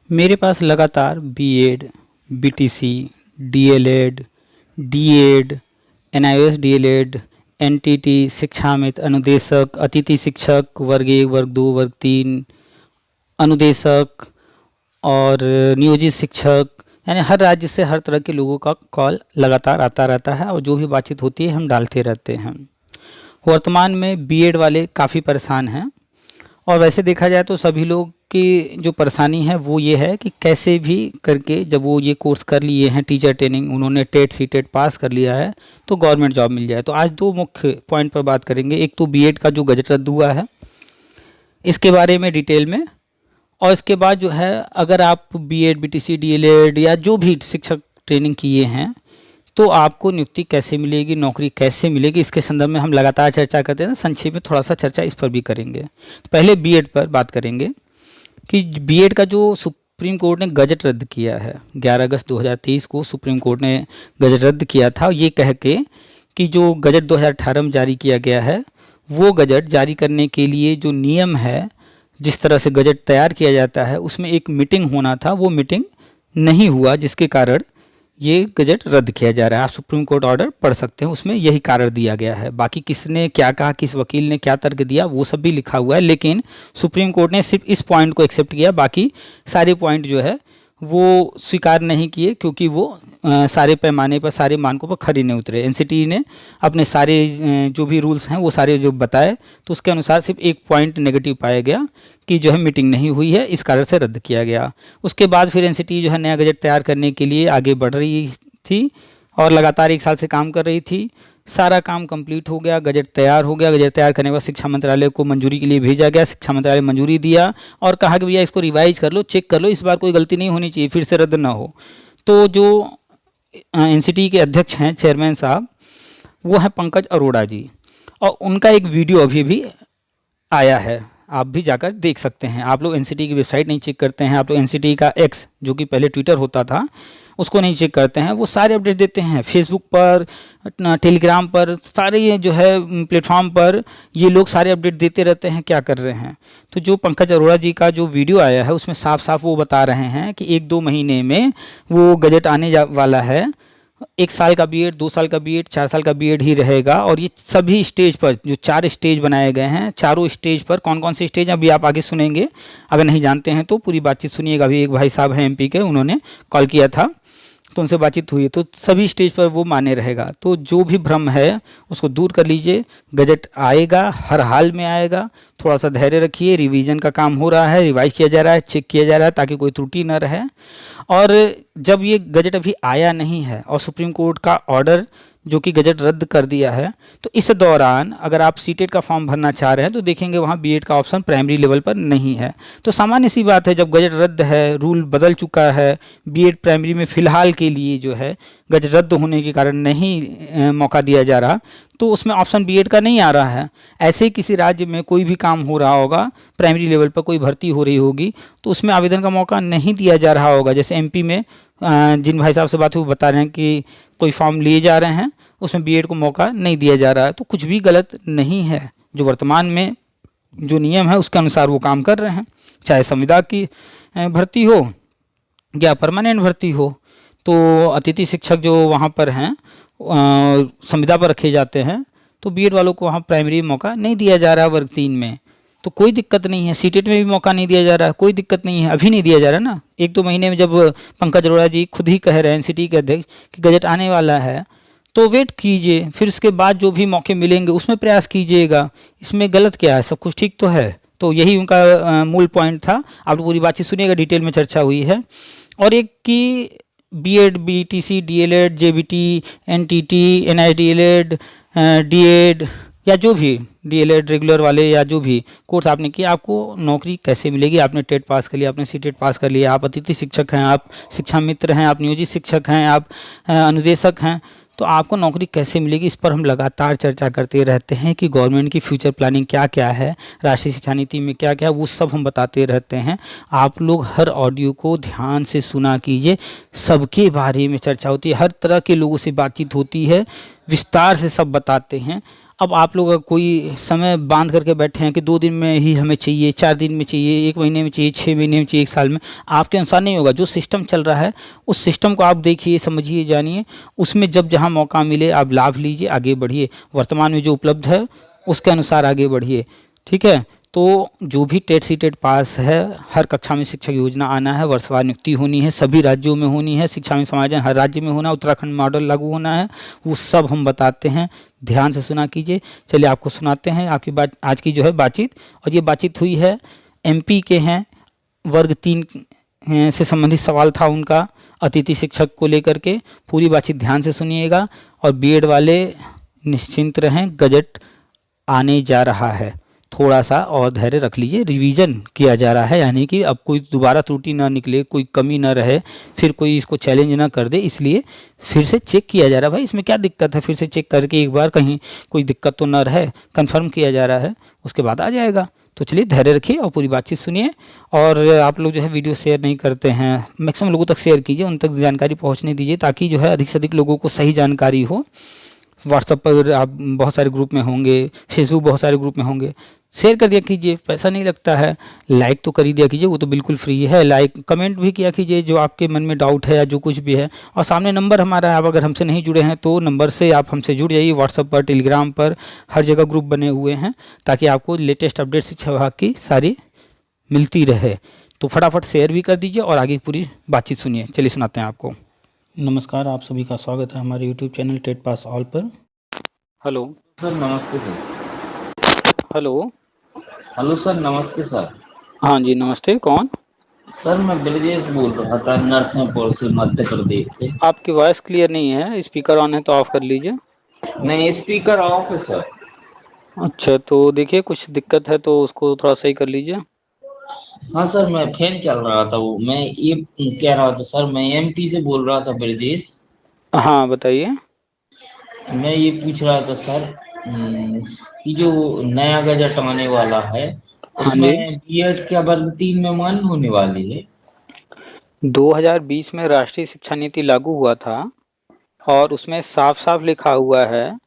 मेरे पास लगातार BEd, BTC, DElEd, DEd, NIOS DElEd, NTT, शिक्षा मित्र, अनुदेशक, अतिथि शिक्षक, वर्ग 1, वर्ग 2, वर्ग 3, अनुदेशक और नियोजित शिक्षक, यानी हर राज्य से हर तरह के लोगों का कॉल लगातार आता रहता है और जो भी बातचीत होती है हम डालते रहते हैं। वर्तमान में बीएड वाले काफ़ी परेशान हैं और वैसे देखा जाए तो सभी लोग की जो परेशानी है वो ये है कि कैसे भी करके जब वो ये कोर्स कर लिए हैं, टीचर ट्रेनिंग, उन्होंने टेट सीटेट पास कर लिया है तो गवर्नमेंट जॉब मिल जाए। तो आज दो मुख्य पॉइंट पर बात करेंगे। एक तो बीएड का जो गजट रद्द हुआ है इसके बारे में डिटेल में, और इसके बाद जो है अगर आप बीएड, बीटीसी, डीएलएड या जो भी शिक्षक ट्रेनिंग किए हैं तो आपको नियुक्ति कैसे मिलेगी, नौकरी कैसे मिलेगी, इसके संदर्भ में हम लगातार चर्चा करते हैं। संक्षेप में थोड़ा सा चर्चा इस पर भी करेंगे। तो पहले बीएड पर बात करेंगे कि बीएड का जो सुप्रीम कोर्ट ने गजट रद्द किया है, 11 अगस्त 2023 को सुप्रीम कोर्ट ने गजट रद्द किया था, ये कह के कि जो गजट 2018 में जारी किया गया है वो गजट जारी करने के लिए जो नियम है, जिस तरह से गजट तैयार किया जाता है उसमें एक मीटिंग होना था, वो मीटिंग नहीं हुआ, जिसके कारण ये गजट रद्द किया जा रहा है। आप सुप्रीम कोर्ट ऑर्डर पढ़ सकते हैं, उसमें यही कारण दिया गया है। बाकी किसने क्या कहा, किस वकील ने क्या तर्क दिया, वो सब भी लिखा हुआ है, लेकिन सुप्रीम कोर्ट ने सिर्फ इस पॉइंट को एक्सेप्ट किया, बाकी सारे पॉइंट जो है वो स्वीकार नहीं किए, क्योंकि वो सारे पैमाने पर, सारे मानकों पर खरी नहीं उतरे। एनसीटी ने अपने सारे जो भी रूल्स हैं वो सारे जो बताए तो उसके अनुसार सिर्फ एक पॉइंट नेगेटिव पाया गया कि जो है मीटिंग नहीं हुई है, इस कारण से रद्द किया गया। उसके बाद फिर एनसीटी जो है नया गजट तैयार करने के लिए आगे बढ़ रही थी और लगातार 1 साल से काम कर रही थी। सारा काम कंप्लीट हो गया, गजट तैयार हो गया। गजट तैयार करने के बाद शिक्षा मंत्रालय को मंजूरी के लिए भेजा गया। शिक्षा मंत्रालय मंजूरी दिया और कहा कि भैया इसको रिवाइज कर लो, चेक कर लो, इस बार कोई गलती नहीं होनी चाहिए, फिर से रद्द ना हो। तो जो एनसीटी के अध्यक्ष हैं, चेयरमैन साहब, वो हैं पंकज अरोड़ा जी, और उनका एक वीडियो अभी भी आया है, आप भी जाकर देख सकते हैं। आप लोग एनसीटी की वेबसाइट नहीं चेक करते हैं, आप लोग एनसीटी का एक्स जो कि पहले ट्विटर होता था उसको नहीं चेक करते हैं, वो सारे अपडेट देते हैं फेसबुक पर, टेलीग्राम पर, सारे ये जो है प्लेटफॉर्म पर ये लोग सारे अपडेट देते रहते हैं क्या कर रहे हैं। तो जो पंकज अरोड़ा जी का जो वीडियो आया है उसमें साफ साफ वो बता रहे हैं कि 1-2 महीने में वो गजट आने वाला है। 1 साल का बीएड, 2 साल का बीएड, 4 साल का बीएड ही रहेगा। और ये सभी स्टेज पर जो 4 स्टेज बनाए गए हैं, चारों स्टेज पर कौन कौन से स्टेज अभी आप आगे सुनेंगे, अगर नहीं जानते हैं तो पूरी बातचीत सुनिएगा। अभी एक भाई साहब हैं एमपी के, उन्होंने कॉल किया था तो उनसे बातचीत हुई, तो सभी स्टेज पर वो माने रहेगा। तो जो भी भ्रम है उसको दूर कर लीजिए, गजट आएगा, हर हाल में आएगा। थोड़ा सा धैर्य रखिए, रिवीजन का काम हो रहा है, रिवाइज किया जा रहा है, चेक किया जा रहा है ताकि कोई त्रुटि न रहे। और जब ये गजट अभी आया नहीं है और सुप्रीम कोर्ट का ऑर्डर जो कि गजट रद्द कर दिया है, तो इस दौरान अगर आप सीटेट का फॉर्म भरना चाह रहे हैं तो देखेंगे वहाँ बीएड का ऑप्शन प्राइमरी लेवल पर नहीं है। तो सामान्य सी बात है, जब गजट रद्द है, रूल बदल चुका है, बीएड प्राइमरी में फ़िलहाल के लिए जो है गजट रद्द होने के कारण नहीं मौका दिया जा रहा, तो उसमें ऑप्शन बीएड का नहीं आ रहा है। ऐसे किसी राज्य में कोई भी काम हो रहा होगा, प्राइमरी लेवल पर कोई भर्ती हो रही होगी, तो उसमें आवेदन का मौका नहीं दिया जा रहा होगा। जैसे एमपी में जिन भाई साहब से बात हुई वो बता रहे हैं कि कोई फॉर्म लिए जा रहे हैं, उसमें बीएड को मौका नहीं दिया जा रहा है। तो कुछ भी गलत नहीं है, जो वर्तमान में जो नियम है उसके अनुसार वो काम कर रहे हैं। चाहे संविदा की भर्ती हो या परमानेंट भर्ती हो, तो अतिथि शिक्षक जो वहाँ पर हैं संविदा पर रखे जाते हैं, तो बीएड वालों को वहाँ प्राइमरी मौका नहीं दिया जा रहा है वर्ग 3 में। तो कोई दिक्कत नहीं है, सीटेट में भी मौका नहीं दिया जा रहा है, कोई दिक्कत नहीं है, अभी नहीं दिया जा रहा ना। 1-2 महीने में जब पंकज अरोड़ा जी खुद ही कह रहे हैं एनसीटी के अध्यक्ष कि गजट आने वाला है, तो वेट कीजिए, फिर उसके बाद जो भी मौके मिलेंगे उसमें प्रयास कीजिएगा। इसमें गलत क्या है, सब कुछ ठीक तो है। तो यही उनका मूल पॉइंट था। आप पूरी बातचीत सुनिएगा, डिटेल में चर्चा हुई है। और एक कि B Ed, BTC, D El Ed, JBT, NTT, N I D El Ed, D Ed या जो भी डीएलएड रेगुलर वाले या जो भी कोर्स आपने किया, आपको नौकरी कैसे मिलेगी। आपने टेट पास कर लिया, आपने सीटेट पास कर लिया, आप अतिथि शिक्षक हैं, आप शिक्षा मित्र हैं, आप नियोजित शिक्षक हैं, आप अनुदेशक हैं, तो आपको नौकरी कैसे मिलेगी, इस पर हम लगातार चर्चा करते रहते हैं कि गवर्नमेंट की फ्यूचर प्लानिंग क्या क्या है, राष्ट्रीय शिक्षा नीति में क्या क्या है, वो सब हम बताते रहते हैं। आप लोग हर ऑडियो को ध्यान से सुना कीजिए, सबके बारे में चर्चा होती है, हर तरह के लोगों से बातचीत होती है, विस्तार से सब बताते हैं। अब आप लोग कोई समय बांध करके बैठे हैं कि 2 दिन में ही हमें चाहिए, 4 दिन में चाहिए, 1 महीने में चाहिए, 6 महीने में चाहिए, 1 साल में, आपके अनुसार नहीं होगा। जो सिस्टम चल रहा है उस सिस्टम को आप देखिए, समझिए, जानिए, उसमें जब जहाँ मौका मिले आप लाभ लीजिए, आगे बढ़िए, वर्तमान में जो उपलब्ध है उसके अनुसार आगे बढ़िए। ठीक है, तो जो भी टेट सी टेट पास है, हर कक्षा में शिक्षक योजना आना है, वर्षवार नियुक्ति होनी है, सभी राज्यों में होनी है, शिक्षा में समायोजन हर राज्य में होना है, उत्तराखंड मॉडल लागू होना है, वो सब हम बताते हैं, ध्यान से सुना कीजिए। चलिए आपको सुनाते हैं आपकी बात, आज की जो है बातचीत। और ये बातचीत हुई है एमपी के हैं, वर्ग 3 से संबंधित सवाल था उनका, अतिथि शिक्षक को लेकर के। पूरी बातचीत ध्यान से सुनिएगा। और बीएड वाले निश्चिंत रहें, गजट आने जा रहा है, थोड़ा सा और धैर्य रख लीजिए, रिवीजन किया जा रहा है, यानी कि अब कोई दोबारा त्रुटि ना निकले, कोई कमी ना रहे, फिर कोई इसको चैलेंज ना कर दे, इसलिए फिर से चेक किया जा रहा है। भाई इसमें क्या दिक्कत है, फिर से चेक करके एक बार कहीं कोई दिक्कत तो ना रहे, कंफर्म किया जा रहा है, उसके बाद आ जाएगा। तो चलिए धैर्य रखिए और पूरी बातचीत सुनिए। और आप लोग जो है वीडियो शेयर नहीं करते हैं, मैक्सिमम लोगों तक शेयर कीजिए, उन तक जानकारी पहुँचने दीजिए, ताकि जो है अधिक से अधिक लोगों को सही जानकारी हो। व्हाट्सएप पर आप बहुत सारे ग्रुप में होंगे, फेसबुक बहुत सारे ग्रुप में होंगे, शेयर कर दिया कीजिए, पैसा नहीं लगता है। लाइक तो कर ही दिया कीजिए, वो तो बिल्कुल फ्री है। लाइक कमेंट भी किया कीजिए जो आपके मन में डाउट है या जो कुछ भी है। और सामने नंबर हमारा है, आप अगर हमसे नहीं जुड़े हैं तो नंबर से आप हमसे जुड़ जाइए। व्हाट्सएप पर, टेलीग्राम पर, हर जगह ग्रुप बने हुए हैं, ताकि आपको लेटेस्ट अपडेट शिक्षा विभाग की सारी मिलती रहे। तो फटाफट शेयर भी कर दीजिए और आगे पूरी बातचीत सुनिए। चलिए सुनाते हैं आपको। नमस्कार, आप सभी का स्वागत है हमारे YouTube channel TET pass all पर। हेलो सर, नमस्ते सर। हेलो। हेलो सर, नमस्ते सर। हाँ जी, नमस्ते, कौन? सर, मैं ब्रजेश बोल रहा था, नरसिंहपुर से, मध्य प्रदेश से। आपकी वॉइस क्लियर नहीं है, स्पीकर ऑन है तो ऑफ कर लीजिए। नहीं, स्पीकर ऑफ है सर। अच्छा, तो देखिए कुछ दिक्कत है तो उसको थोड़ा सही कर लीजिए। हाँ सर, मैं फैन चल रहा था, वो मैं ये कह रहा था सर, मैं एमपी से बोल रहा था, ब्रजेश। हाँ बताइए। मैं ये पूछ रहा था सर, कि जो नया गजट आने वाला है, हाँ जी, उसमें बीएड क्या वर्ग 3 में मान्य होने वाली है? 2020 में राष्ट्रीय शिक्षा नीति लागू हुआ था और उसमें साफ साफ लिखा हुआ है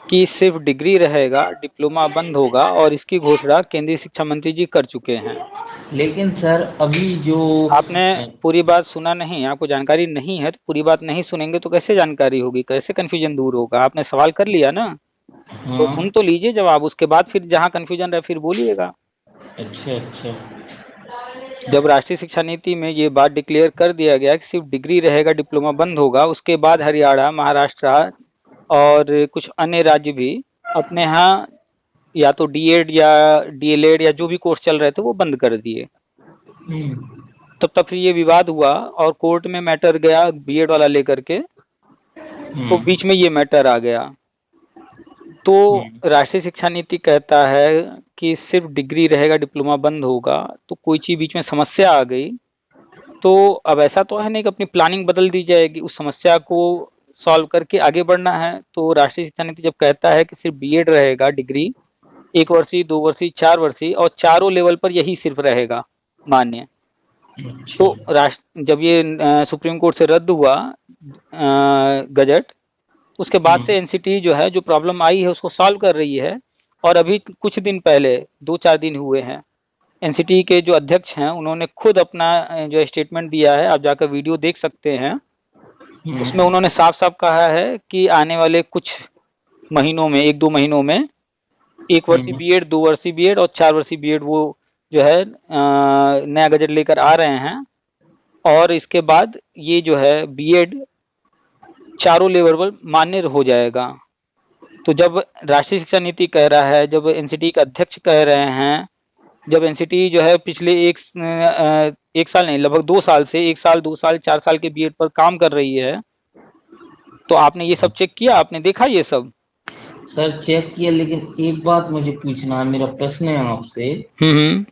कि सिर्फ डिग्री रहेगा, डिप्लोमा बंद होगा, और इसकी घोषणा केंद्रीय शिक्षा मंत्री जी कर चुके हैं। लेकिन सर अभी जो आपने पूरी बात सुना नहीं, आपको जानकारी नहीं है, तो पूरी बात नहीं सुनेंगे तो कैसे जानकारी होगी, कैसे कन्फ्यूजन दूर होगा? आपने सवाल कर लिया ना, तो हाँ, सुन तो लीजिए जवाब, उसके बाद फिर जहाँ कन्फ्यूजन रहे फिर बोलिएगा। अच्छा अच्छा। जब राष्ट्रीय शिक्षा नीति में ये बात डिक्लेयर कर दिया गया कि सिर्फ डिग्री रहेगा, डिप्लोमा बंद होगा, उसके बाद हरियाणा, महाराष्ट्र और कुछ अन्य राज्य भी अपने यहाँ या तो डीएड या डीएलएड या जो भी कोर्स चल रहे थे वो बंद कर दिए। तब फिर ये विवाद हुआ और कोर्ट में मैटर गया बीएड वाला लेकर के, तो बीच में ये मैटर आ गया। तो राष्ट्रीय शिक्षा नीति कहता है कि सिर्फ डिग्री रहेगा, डिप्लोमा बंद होगा, तो कोई चीज बीच में समस्या आ गई तो अब ऐसा तो है नहीं कि अपनी प्लानिंग बदल दी जाएगी, उस समस्या को सॉल्व करके आगे बढ़ना है। तो राष्ट्रीय शिक्षा नीति जब कहता है कि सिर्फ बीएड रहेगा, डिग्री 1 वर्षीय, 2 वर्षीय, 4 वर्षीय, और चारों लेवल पर यही सिर्फ रहेगा मान्य। तो जब ये सुप्रीम कोर्ट से रद्द हुआ गजट, उसके बाद से एनसीटी जो है, जो प्रॉब्लम आई है उसको सॉल्व कर रही है। और अभी कुछ दिन पहले, 2-4 दिन हुए हैं, एनसीटी के जो अध्यक्ष हैं उन्होंने खुद अपना जो स्टेटमेंट दिया है, आप जाकर वीडियो देख सकते हैं। उसमें उन्होंने साफ साफ कहा है कि आने वाले कुछ महीनों में, 1-2 महीनों में 1 वर्षीय बीएड, 2 वर्षीय बीएड और 4 वर्षीय बीएड वो जो है नया गजट लेकर आ रहे हैं। और इसके बाद ये जो है बीएड चारों लेवल पर मान्य हो जाएगा। तो जब राष्ट्रीय शिक्षा नीति कह रहा है, जब एनसीटी के अध्यक्ष कह रहे हैं, जब एनसीटी जो है पिछले एक साल नहीं, लगभग 2 साल से, 1 साल, 2 साल, 4 साल के बीएड पर काम कर रही है, तो आपने ये सब चेक किया, आपने देखा ये सब? सर चेक किया, लेकिन एक बात मुझे पूछना है, मेरा प्रश्न है आपसे।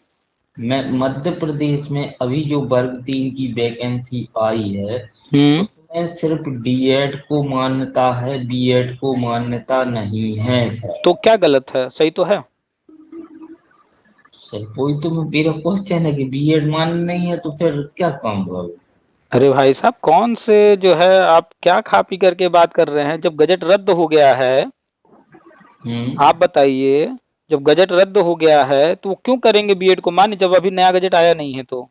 मैं मध्य प्रदेश में अभी जो वर्ग 3 की वैकेंसी आई है, उसमें सिर्फ डीएड को मान्यता है, बीएड को मान्यता नहीं है सर। तो क्या गलत है, सही तो है? सर कोई तो मेरा क्वेश्चन है कि बीएड मान्य नहीं है तो फिर क्या काम होगा? अरे भाई साहब, कौन से जो है, आप क्या खा पी करके बात कर रहे हैं? जब गजट रद्द हो गया है आप बताइए, जब गजट रद्द हो गया है तो वो क्यों करेंगे बीएड को मान्य, जब अभी नया गजट आया नहीं है तो?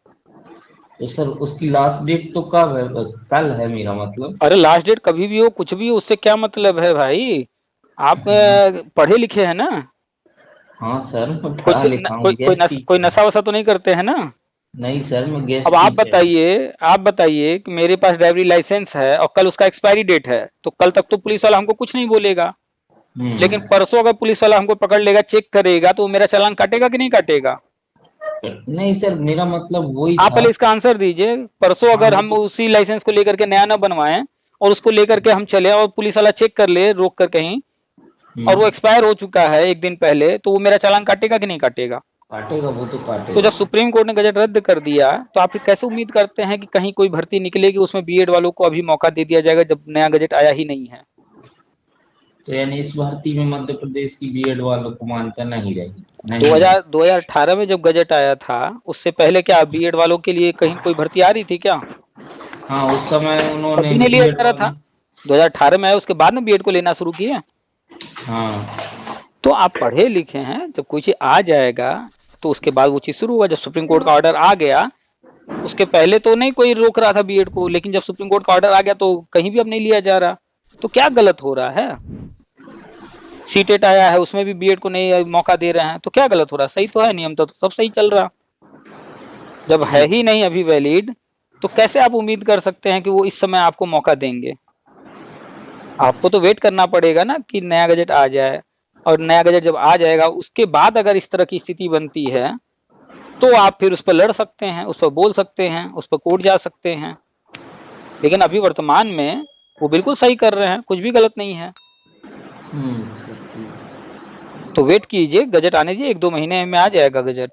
तो सर उसकी लास्ट डेट तो कब है? कल है मेरा मतलब। अरे लास्ट डेट कभी भी हो, कुछ भी हो, उससे क्या मतलब है भाई? आप पढ़े लिखे हैं ना? हाँ सर, मैं पढ़ा कुछ लिखा हूँ, गेस्ट कोई टीचर। नशा वशा तो नहीं करते हैं ना? नहीं सर, मैं अब गेस्ट टीचर। आप बताइए कि मेरे पास ड्राइवरी लाइसेंस है और कल उसका एक्सपायरी डेट है, तो कल तक तो पुलिस वाला हमको कुछ नहीं बोलेगा। लेकिन हम्म। परसों अगर पुलिस वाला हमको पकड़ लेगा, चेक करेगा, तो वो मेरा चालान काटेगा कि नहीं काटेगा? नहीं सर, मेरा मतलब वही आप था। पहले इसका आंसर दीजिए। परसों हाँ अगर वो हम तो। उसी लाइसेंस को लेकर के नया ना बनवाएं और उसको लेकर के हम चले और पुलिस वाला चेक कर ले रोक कर कहीं, और वो हम्म। एक्सपायर हो चुका है एक दिन पहले, तो वो मेरा चालान काटेगा कि नहीं काटेगा? काटेगा, वो तो तो काटेगा। जब सुप्रीम कोर्ट ने गजट रद्द कर दिया, तो आप फिर कैसे उम्मीद करते हैं कि कहीं कोई भर्ती निकलेगी उसमें बीएड वालों को अभी मौका दे दिया जाएगा, जब नया गजट आया ही नहीं है? तो यानी इस भर्ती में मध्य प्रदेश की बीएड वालों को मान्यता नहीं रही, नहीं है। 2018 में जब गजट आया था, उससे पहले क्या बीएड वालों के लिए कहीं कोई भर्ती आ रही थी क्या? हाँ, उस समय उन्होंने कभी नहीं लिया बीएड जा रहा था। वाले। 2018 में आया, उसके बाद में बीएड को लेना शुरू किए। हाँ। तो आप पढ़े लिखे हैं, जब कोई चीज आ जाएगा तो उसके बाद वो चीज शुरू हुआ। जब सुप्रीम कोर्ट का ऑर्डर आ गया, उसके पहले तो नहीं कोई रोक रहा था बीएड को, लेकिन जब सुप्रीम कोर्ट का ऑर्डर आ गया तो कहीं भी अब नहीं लिया जा रहा। तो क्या गलत हो रहा है? सीटेट आया है, उसमें भी बीएड को नहीं मौका दे रहे हैं, तो क्या गलत हो रहा है? सही तो है, नियम तो सब सही चल रहा। जब है ठीक। ही नहीं अभी वैलिड, तो कैसे आप उम्मीद कर सकते हैं कि वो इस समय आपको मौका देंगे? आपको तो वेट करना पड़ेगा ना कि नया गजट आ जाए, और नया गजट जब आ जाएगा उसके बाद अगर इस तरह की स्थिति बनती है, तो आप फिर उस पर लड़ सकते हैं, उस पर बोल सकते हैं, उस पर कोर्ट जा सकते हैं। लेकिन अभी वर्तमान में वो बिल्कुल सही कर रहे हैं, कुछ भी गलत नहीं है। सर, तो वेट कीजिए, गजट आने दीजिए, 1-2 महीने में आ जाएगा गजट।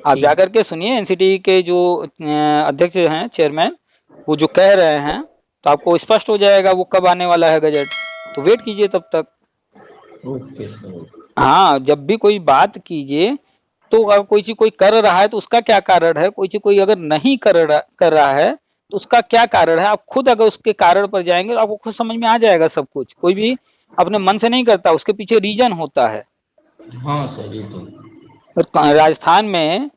आप ठीक। जाकर के सुनिए एनसीटी के जो अध्यक्ष हैं, चेयरमैन, वो जो कह रहे हैं, तो आपको स्पष्ट हो जाएगा वो कब आने वाला है गजट। तो वेट कीजिए तब तक। Okay sir. हाँ, जब भी कोई बात कीजिए, तो अगर कोई चीज कोई कर रहा है तो उसका क्या कारण है, कोई चीज कोई अगर नहीं कर रहा है तो उसका क्या कारण है, आप खुद अगर उसके कारण पर जाएंगे तो आपको खुद समझ में आ जाएगा सब कुछ। कोई भी अपने मन से नहीं करता, उसके पीछे रीजन होता है। हाँ सर, ये तो। राजस्थान में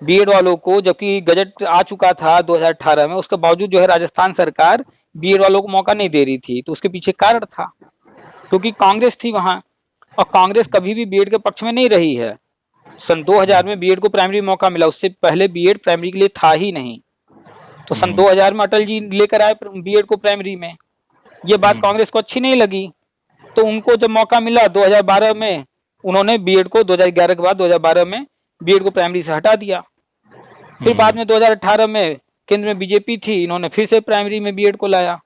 बीएड वालों को, जबकि गजट आ चुका था 2018 में, उसके बावजूद जो है राजस्थान सरकार बीएड वालों को मौका नहीं दे रही थी, तो उसके पीछे कारण था क्योंकि कांग्रेस थी वहां। और कांग्रेस कभी भी बीएड के पक्ष में नहीं रही है। सन 2000 में बीएड को प्राइमरी मौका मिला, उससे पहले बीएड प्राइमरी के लिए था ही नहीं। तो सन हम्म। 2000 में अटल जी लेकर आए बीएड को प्राइमरी में। ये बात हम्म। कांग्रेस को अच्छी नहीं लगी, तो उनको जब मौका मिला 2012 में, उन्होंने बीएड को 2011 के बाद 2012 में बीएड को प्राइमरी से हटा दिया। फिर बाद हम्म। में 2018 में केंद्र में बीजेपी थी, इन्होंने फिर से प्राइमरी में बीएड को लाया।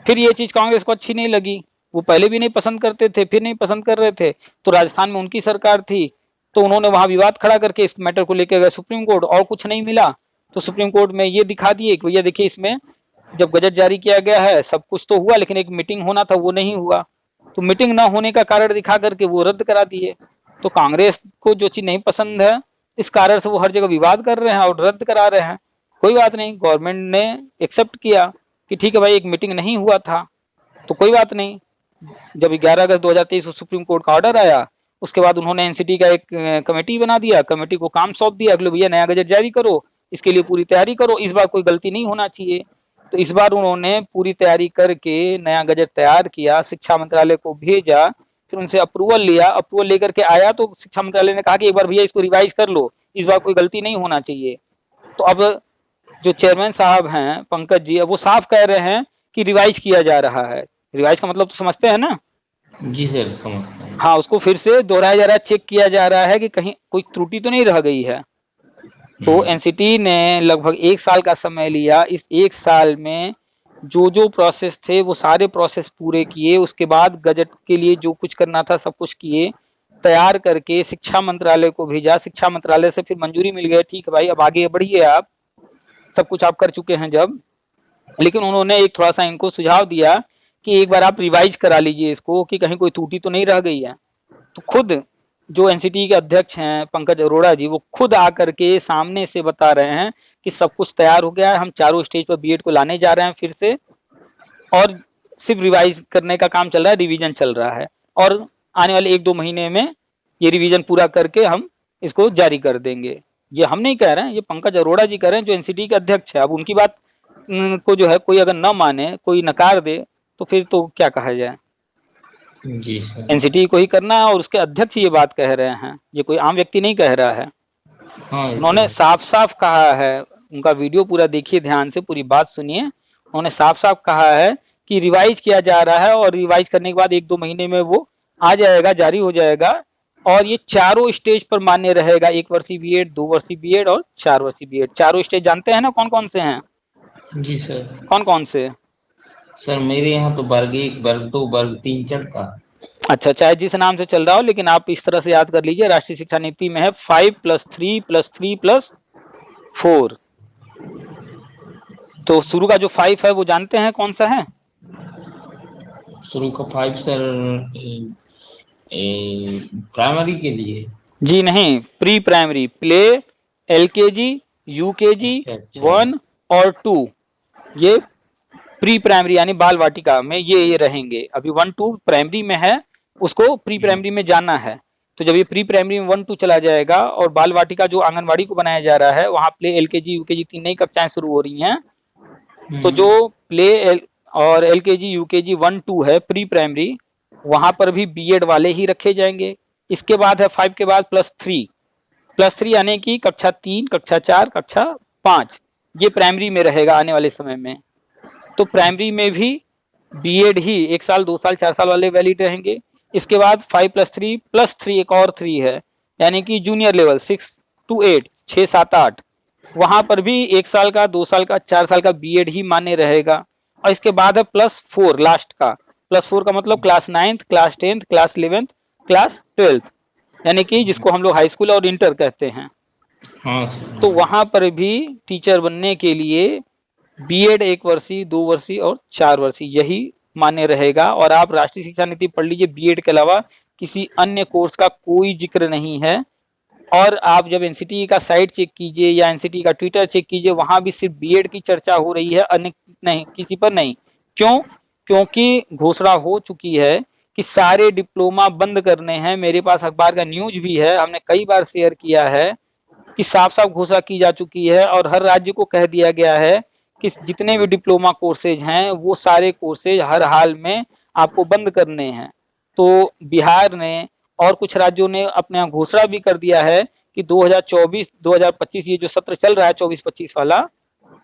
फिर ये चीज कांग्रेस को अच्छी नहीं लगी, वो पहले भी नहीं पसंद करते थे, फिर नहीं पसंद कर रहे थे, तो राजस्थान में उनकी सरकार थी, तो उन्होंने वहां विवाद खड़ा करके इस मैटर को लेकर गए सुप्रीम कोर्ट, और कुछ नहीं मिला तो सुप्रीम कोर्ट में ये दिखा दिए कि भैया देखिए, इसमें जब गजट जारी किया गया है सब कुछ तो हुआ, लेकिन एक मीटिंग होना था वो नहीं हुआ, तो मीटिंग ना होने का कारण दिखा करके वो रद्द करा दिए। तो कांग्रेस को जो चीज नहीं पसंद है, इस कारण से वो हर जगह विवाद कर रहे हैं और रद्द करा रहे हैं। कोई बात नहीं, गवर्नमेंट ने एक्सेप्ट किया कि ठीक है भाई, एक मीटिंग नहीं हुआ था, तो कोई बात नहीं। जब 11 अगस्त 2023 को सुप्रीम कोर्ट का ऑर्डर आया, उसके बाद उन्होंने एनसीटी का एक कमेटी बना दिया, कमेटी को काम सौंप दिया, अगले भैया नया गजट जारी करो, इसके लिए पूरी तैयारी करो, इस बार कोई गलती नहीं होना चाहिए। तो इस बार उन्होंने पूरी तैयारी करके नया गजट तैयार किया, शिक्षा मंत्रालय को भेजा, फिर उनसे अप्रूवल लिया, अप्रूवल लेकर के आया तो शिक्षा मंत्रालय ने कहा कि एक बार भैया इसको रिवाइज कर लो, इस बार कोई गलती नहीं होना चाहिए। तो अब जो चेयरमैन साहब हैं पंकज जी, अब वो साफ कह रहे हैं कि रिवाइज किया जा रहा है। रिवाइज का मतलब तो समझते हैं ना? जी सर, समझता हूँ। हाँ, उसको फिर से दोहराया जा रहा है, चेक किया जा रहा है कि कहीं कोई त्रुटि तो नहीं रह गई है। तो हम्म। एनसीटी ने लगभग 1 साल का समय लिया, इस 1 साल में जो जो प्रोसेस थे वो सारे प्रोसेस पूरे किए, उसके बाद गजट के लिए जो कुछ करना था सब कुछ किए, तैयार करके शिक्षा मंत्रालय को भेजा, शिक्षा मंत्रालय से फिर मंजूरी मिल गई, ठीक है भाई अब आगे बढ़िए आप, सब कुछ आप कर चुके हैं जब। लेकिन उन्होंने एक थोड़ा सा इनको सुझाव दिया कि एक बार आप रिवाइज करा लीजिए इसको कि कहीं कोई त्रुटि तो नहीं रह गई है। तो खुद जो एनसीटी के अध्यक्ष हैं पंकज अरोड़ा जी, वो खुद आकर के सामने से बता रहे हैं कि सब कुछ तैयार हो गया है, हम चारों स्टेज पर बीएड को लाने जा रहे हैं फिर से, और सिर्फ रिवाइज करने का काम चल रहा है, रिवीजन चल रहा है। और आने वाले 1-2 महीने में ये रिवीजन पूरा करके हम इसको जारी कर देंगे। ये हम नहीं कह रहे हैं, ये पंकज अरोड़ा जी कह रहे हैं जो एनसीटी के अध्यक्ष है। अब उनकी बात को जो है कोई अगर न माने, कोई नकार दे, तो फिर तो क्या कहा जाए। जी सर। एनसीटी को ही करना है और उसके अध्यक्ष ये बात कह रहे हैं, ये कोई आम व्यक्ति नहीं कह रहा है। हाँ, उन्होंने साफ साफ कहा है, उनका वीडियो पूरा देखिए ध्यान से, पूरी बात सुनिए। उन्होंने साफ साफ कहा है कि रिवाइज किया जा रहा है और रिवाइज करने के बाद 1-2 महीने में वो आ जाएगा, जारी हो जाएगा और ये चारों स्टेज पर मान्य रहेगा। 1 वर्षीय बीएड, 2 वर्षीय बीएड और 4 वर्षीय बीएड। चारों स्टेज जानते हैं ना कौन कौन से हैं? जी सर। कौन कौन से? सर मेरे यहाँ तो वर्ग 1, वर्ग 2, वर्ग 3 चलता है। अच्छा, चाहे जिस नाम से चल रहा हो, लेकिन आप इस तरह से याद कर लीजिए, राष्ट्रीय शिक्षा नीति में है 5+3+3+4। तो शुरू का जो 5 है वो जानते हैं कौन सा है? शुरू का 5 सर प्राइमरी के लिए? जी नहीं, pre primary, play, LKG, UKG, अच्छा। 1 और 2, ये प्री प्राइमरी यानी बाल वाटिका में ये रहेंगे। अभी 1-2 प्राइमरी में है, उसको प्री प्राइमरी में जाना है। तो जब ये प्री प्राइमरी में 1-2 चला जाएगा और बाल वाटिका जो आंगनवाड़ी को बनाया जा रहा है, वहां प्ले, एलकेजी, यूकेजी 3 नई कक्षाएं शुरू हो रही हैं। तो जो प्ले और एलकेजी, यूकेजी 1-2 है प्री प्राइमरी, वहां पर भी बीएड वाले ही रखे जाएंगे। इसके बाद है 5 के बाद +3 यानी कि कक्षा 3, कक्षा 4, कक्षा 5, ये प्राइमरी में रहेगा आने वाले समय में। तो प्राइमरी में भी बीएड ही 1 साल, 2 साल, 4 साल वाले वैलिड रहेंगे। इसके बाद 5+3+3 एक और 3 है, यानी कि जूनियर लेवल 6 to 8, 6, 7, 8, वहां पर भी 1 साल का, 2 साल का, 4 साल का बीएड ही मान्य रहेगा। और इसके बाद है +4 लास्ट का। +4 का मतलब class 9th, class 10th, class 11th, class 12th, यानी कि जिसको हम लोग हाई स्कूल और इंटर कहते हैं। हाँ सर। तो वहां पर भी टीचर बनने के लिए बीएड 1 वर्षीय, 2 वर्षीय और 4 वर्षीय यही मान्य रहेगा। और आप राष्ट्रीय शिक्षा नीति पढ़ लीजिए, बीएड के अलावा किसी अन्य कोर्स का कोई जिक्र नहीं है। और आप जब एनसीटी का साइट चेक कीजिए या एनसीटी का ट्विटर चेक कीजिए, वहां भी सिर्फ बीएड की चर्चा हो रही है, अन्य नहीं, किसी पर नहीं। क्यों? क्योंकि घोषणा हो चुकी है कि सारे डिप्लोमा बंद करने हैं। मेरे पास अखबार का न्यूज भी है, हमने कई बार शेयर किया है कि साफ साफ घोषणा की जा चुकी है और हर राज्य को कह दिया गया है कि जितने भी डिप्लोमा कोर्सेज हैं वो सारे कोर्सेज हर हाल में आपको बंद करने हैं। तो बिहार ने और कुछ राज्यों ने अपने यहाँ घोषणा भी कर दिया है कि 2024-2025 ये जो सत्र चल रहा है 24-25 वाला,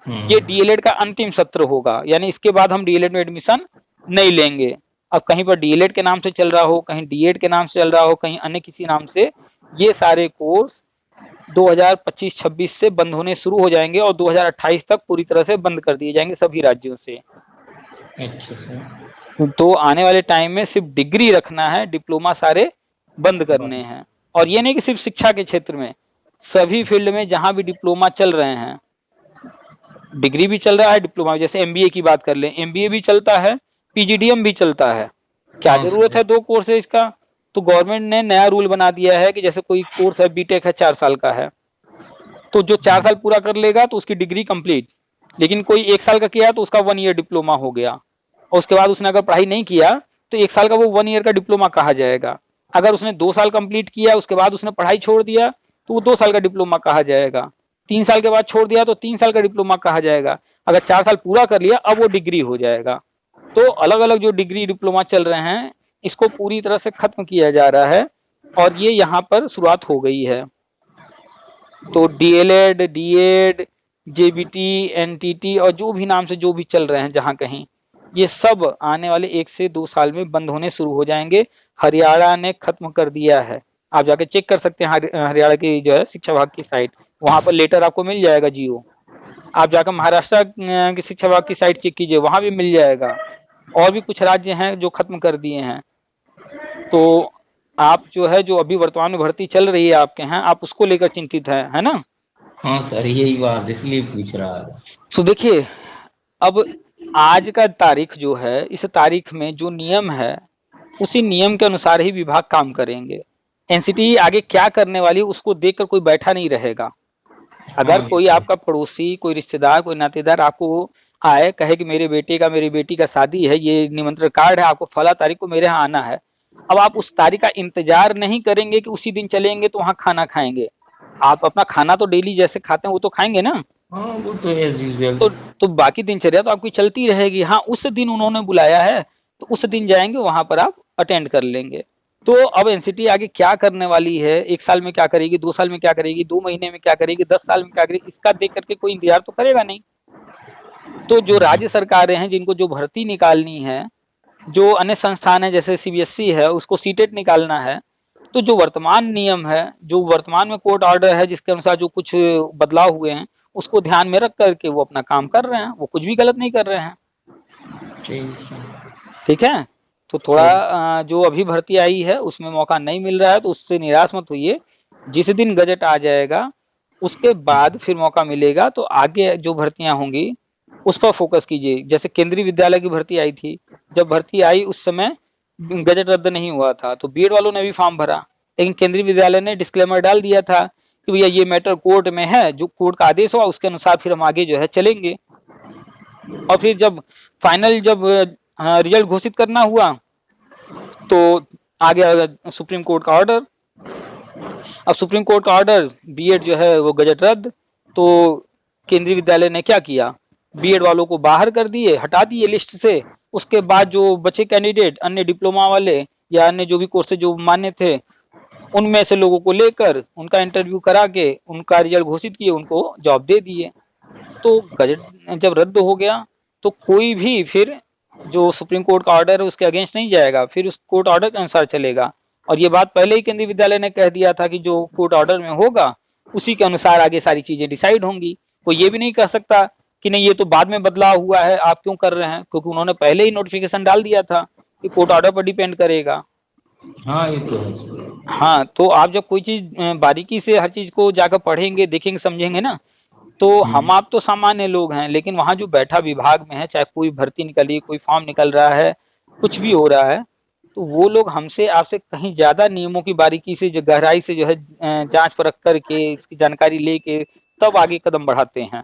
ये डीएलएड का अंतिम सत्र होगा। यानी इसके बाद हम डीएलएड में एडमिशन नहीं लेंगे। अब कहीं पर डीएलएड के नाम से चल रहा हो, कहीं डीएड के नाम से चल रहा हो, कहीं अन्य किसी नाम से, ये सारे कोर्स 2025-26 से बंद होने शुरू हो जाएंगे और 2028 तक पूरी तरह से बंद कर दिए जाएंगे सभी राज्यों से। अच्छा सर। तो आने वाले टाइम में सिर्फ डिग्री रखना है, डिप्लोमा सारे बंद करने हैं। और ये नहीं कि सिर्फ शिक्षा के क्षेत्र में, सभी फील्ड में जहां भी डिप्लोमा चल रहे हैं, डिग्री भी चल रहा है, डिप्लोमा, जैसे एमबीए की बात कर लें, एमबीए भी चलता है, पीजीडीएम भी चलता है। क्या जरूरत है 2 कोर्सेज का? तो गवर्नमेंट ने नया रूल बना दिया है कि जैसे कोई कोर्स है, बीटेक है, 4 साल का है, तो जो 4 साल पूरा कर लेगा तो उसकी डिग्री कंप्लीट। लेकिन कोई 1 साल का किया तो उसका 1 ईयर डिप्लोमा हो गया। और उसके बाद उसने अगर पढ़ाई नहीं किया तो 1 साल का वो 1 ईयर का डिप्लोमा कहा जाएगा। अगर उसने 2 साल कंप्लीट किया, उसके बाद उसने पढ़ाई छोड़ दिया, तो वो 2 साल का डिप्लोमा कहा जाएगा। 3 साल के बाद छोड़ दिया तो 3 साल का डिप्लोमा कहा जाएगा। अगर 4 साल पूरा कर लिया, अब वो डिग्री हो जाएगा। तो अलग अलग जो डिग्री डिप्लोमा चल रहे हैं, इसको पूरी तरह से खत्म किया जा रहा है और ये यहाँ पर शुरुआत हो गई है। तो डीएलएड, डीएड, जेबीटी, एनटीटी और जो भी नाम से जो भी चल रहे हैं जहाँ कहीं, ये सब आने वाले 1 से 2 साल में बंद होने शुरू हो जाएंगे। हरियाणा ने खत्म कर दिया है, आप जाके चेक कर सकते हैं हरियाणा की जो है शिक्षा विभाग की साइट, वहां पर लेटर आपको मिल जाएगा जीओ। आप जाकर महाराष्ट्र की शिक्षा विभाग की साइट चेक कीजिए, वहां भी मिल जाएगा। और भी कुछ राज्य हैं जो खत्म कर दिए हैं। तो आप जो है, जो अभी वर्तमान में भर्ती चल रही है आपके यहाँ, आप उसको लेकर चिंतित है ना? हाँ सर, यही बात इसलिए पूछ रहा है। तो देखिए, अब आज का तारीख जो है, इस तारीख में जो नियम है उसी नियम के अनुसार ही विभाग काम करेंगे। एनसीटी आगे क्या करने वाली है उसको देखकर कोई बैठा नहीं रहेगा। अगर कोई आपका पड़ोसी, कोई रिश्तेदार, कोई नातेदार आपको आए, कहे कि मेरे बेटे का, मेरी बेटी का शादी है, ये निमंत्रण कार्ड है, आपको फला तारीख को मेरे यहाँ आना है, अब आप उस तारीख का इंतजार नहीं करेंगे कि उसी दिन चलेंगे तो वहां खाना खाएंगे। आप अपना खाना तो डेली जैसे खाते हैं वो तो खाएंगे ना। हाँ वो तो एज यूजुअल। तो बाकी दिनचर्या तो आपकी चलती रहेगी। हाँ, उस दिन उन्होंने बुलाया है तो उस दिन जाएंगे, वहां पर आप अटेंड कर लेंगे। तो अब एनसीटी आगे क्या करने वाली है, 1 साल में क्या करेगी, 2 साल में क्या करेगी, 2 महीने में क्या करेगी, 10 साल में क्या करेगी, इसका देख करके कोई इंतजार तो करेगा नहीं। तो जो राज्य सरकारें हैं जिनको जो भर्ती निकालनी है, जो अन्य संस्थान है जैसे सीबीएसई है उसको सीटेट निकालना है, तो जो वर्तमान नियम है, जो वर्तमान में कोर्ट ऑर्डर है जिसके अनुसार जो कुछ बदलाव हुए हैं उसको ध्यान में रख करके वो अपना काम कर रहे हैं, वो कुछ भी गलत नहीं कर रहे हैं। ठीक है। तो थोड़ा जो अभी भर्ती आई है उसमें मौका नहीं मिल रहा है तो उससे निराश मत होइए। जिस दिन गजट आ जाएगा उसके बाद फिर मौका मिलेगा तो आगे जो भर्तियां होंगी उस पर फोकस कीजिए। जैसे केंद्रीय विद्यालय की भर्ती आई थी, जब भर्ती आई उस समय गजट रद्द नहीं हुआ था तो बीएड वालों ने भी फॉर्म भरा, लेकिन केंद्रीय विद्यालय ने डिस्क्लेमर डाल दिया था कि भैया ये मैटर कोर्ट में है, जो कोर्ट का आदेश हुआ उसके अनुसार फिर हम आगे जो है चलेंगे। और फिर जब फाइनल जब रिजल्ट घोषित करना हुआ तो आ गया सुप्रीम कोर्ट का ऑर्डर। अब सुप्रीम कोर्ट का ऑर्डर, बीएड जो है वो गजट रद्द, तो केंद्रीय विद्यालय ने क्या किया, बीएड वालों को बाहर कर दिए, हटा दिए लिस्ट से। उसके बाद जो बचे कैंडिडेट अन्य डिप्लोमा वाले या अन्य जो भी कोर्सेज जो मान्य थे उनमें से लोगों को लेकर उनका इंटरव्यू करा के उनका रिजल्ट घोषित किए, उनको जॉब दे दिए। तो गजट जब रद्द हो गया तो कोई भी फिर जो सुप्रीम कोर्ट का ऑर्डर है उसके अगेंस्ट नहीं जाएगा, फिर उस कोर्ट ऑर्डर के अनुसार चलेगा। और ये बात पहले ही केंद्रीय विद्यालय ने कह दिया था कि जो कोर्ट ऑर्डर में होगा उसी के अनुसार आगे सारी चीजें डिसाइड होंगी। कोई ये भी नहीं कह सकता कि नहीं ये तो बाद में बदलाव हुआ है आप क्यों कर रहे हैं, क्योंकि उन्होंने पहले ही नोटिफिकेशन डाल दिया था कि कोर्ट ऑर्डर पर डिपेंड करेगा। हाँ ये तो है। हाँ, तो आप जब कोई चीज बारीकी से हर चीज को जाकर पढ़ेंगे देखेंगे समझेंगे ना, तो हम आप तो सामान्य लोग हैं, लेकिन वहां जो बैठा विभाग में है, चाहे कोई भर्ती निकली, कोई फॉर्म निकल रहा है, कुछ भी हो रहा है, तो वो लोग हमसे आपसे कहीं ज्यादा नियमों की बारीकी से जो गहराई से जो है जांच परख करके इसकी जानकारी लेके तब आगे कदम बढ़ाते हैं।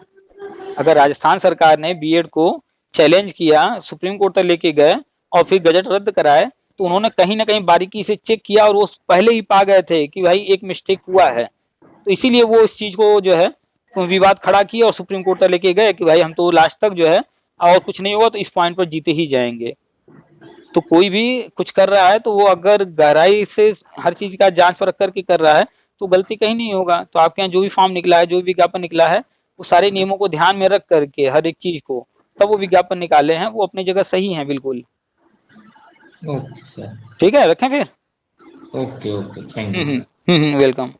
अगर राजस्थान सरकार ने बीएड को चैलेंज किया, सुप्रीम कोर्ट तक लेके गए और फिर गजट रद्द कराए, तो उन्होंने कहीं ना कहीं बारीकी से चेक किया और वो पहले ही पा गए थे कि भाई एक मिस्टेक हुआ है, तो इसीलिए वो इस चीज को जो है विवाद खड़ा किया और सुप्रीम कोर्ट तक लेके गए कि भाई हम तो लास्ट तक जो है और कुछ नहीं होगा तो इस पॉइंट पर जीते ही जाएंगे। तो कोई भी कुछ कर रहा है तो वो अगर गहराई से हर चीज का जांच परख करके कर रहा है तो गलती कहीं नहीं होगा। तो आपके यहाँ जो भी फॉर्म निकला है, जो भी विज्ञापन निकला है, वो सारे नियमों को ध्यान में रख करके हर एक चीज को तब वो विज्ञापन निकाले हैं, वो अपनी जगह सही है बिल्कुल। Okay sir. ठीक है, रखें फिर। Okay okay, thank you. Welcome.